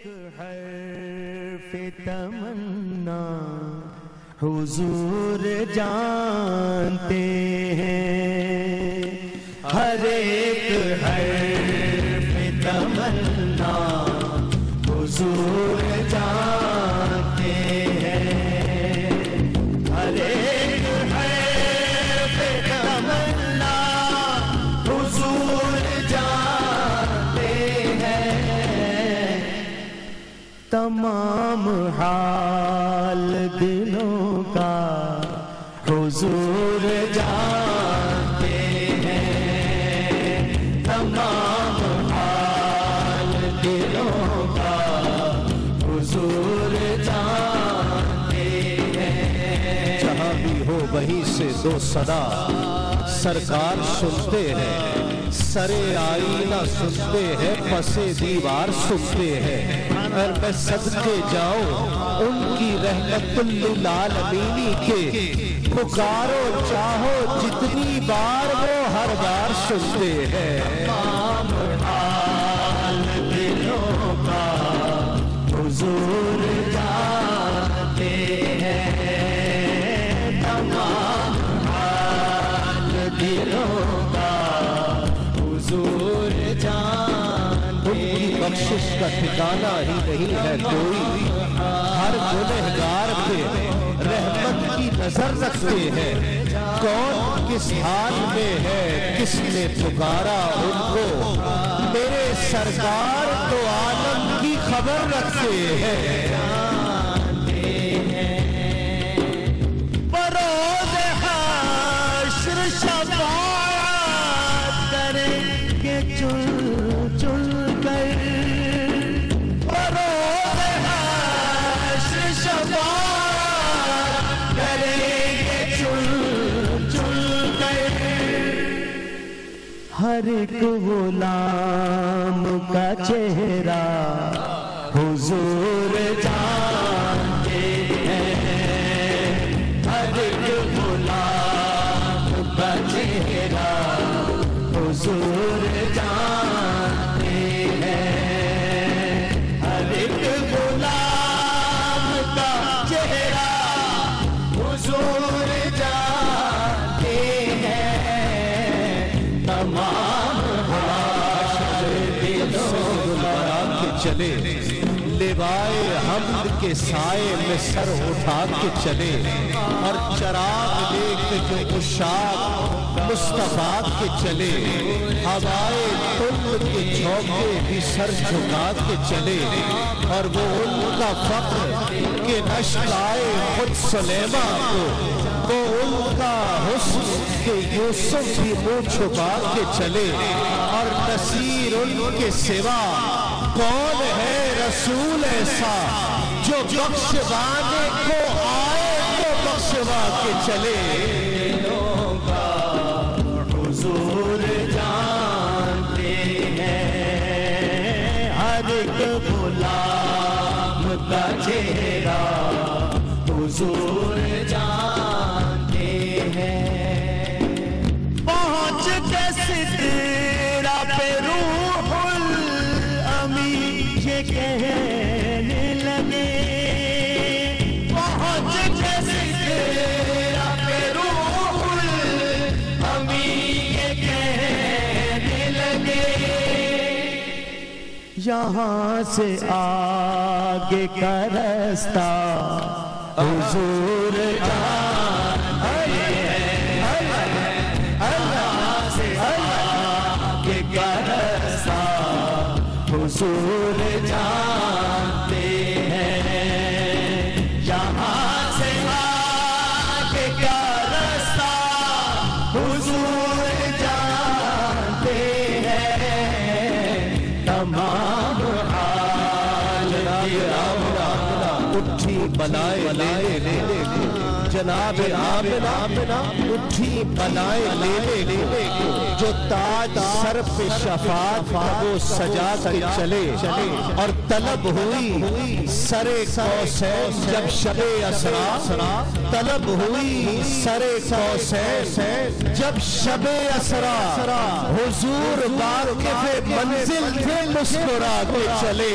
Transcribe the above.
حرف تمنا حضور جانتے ہیں، ہر ایک حرف تمنا حضور جانتے ہیں، ہر ایک حرف تمنا حضور جانتے ہیں، تمام حال دلوں کا حضور جانتے ہیں، تمام حال دلوں کا حضور جانتے ہیں، جہاں بھی ہو وہیں سے دو صدا سرکار سنتے ہیں، سرے آئینہ سنتے ہیں، پسے دیوار سنتے ہیں، اور میں صدقے جاؤں ان کی رحمت للعالمین کے، پکارو چاہو جتنی بار وہ ہر بار سنتے ہیں، تمام حال دلوں کا حضور جانتے ہیں، تمام حال دلوں کا حضور جانتے ہیں، بخشش کا ٹھکانہ ہی نہیں ہے کوئی، ہر گنہگار پہ رحمت کی نظر رکھتے ہیں، کون کس حال میں ہے کس نے پکارا ان کو، میرے سرکار تو عالم کی خبر رکھتے ہیں، بروز حشر شفاعت کریں گے چل چل کر، بروز حشر شفاعت کریں گے چل چل کر، ہر ایک غلام کا چہرہ حضور جانتے ہیں، ہر ایک غلام کا چہرہ حضور جانتے ہیں، ہر ایک غلام کا چہرہ حضور جانتے ہیں، تمام حال دلوں کا چلے لوائے حمد کے سائے میں سر اٹھا کے چلے، اور چراغ لے کے جو عشاق مصطفیٰ کے چلے، ہوائے تند کے جھونکے بھی سر جھکا کے چلے، اور وہ ان کا فخر کہ نشل آئے خود سلیمان کو، وہ ان کا حسن کہ یوسف بھی منہ چھپا کے چلے، اور نصیر ان کے سوا کون ہے رسول ایسا جو بخشوانے کو آئے تو بخشوا کے چلے، دلوں کا حضور جانتے ہیں، ہر ایک غلام کا چہرہ حضور جانتے ہیں، پہنچ کے سدرہ پہ روح الامین یہ کہنے لگے، پہنچ کے سدرہ پہ روح الامین یہ کہنے لگے، یہاں سے آگے کا رستہ حضور جانتے ہیں، اللہ سے آگے کا رستہ حضور جانتے ہیں، یہاں سے آگے کا رستہ حضور جانتے ہیں، تمام حال اٹھی بلائے لے لے جناب آمنہ اٹھی بلائے لے لے جو تاج سر پہ شفاعت وہ سجا کے چلے، اور طلب ہوئی سر کوثر جب شب اسرا، طلب ہوئی سر کوثر جب شب اسرا، حضور واقف منزل تھے مسکرا کے چلے،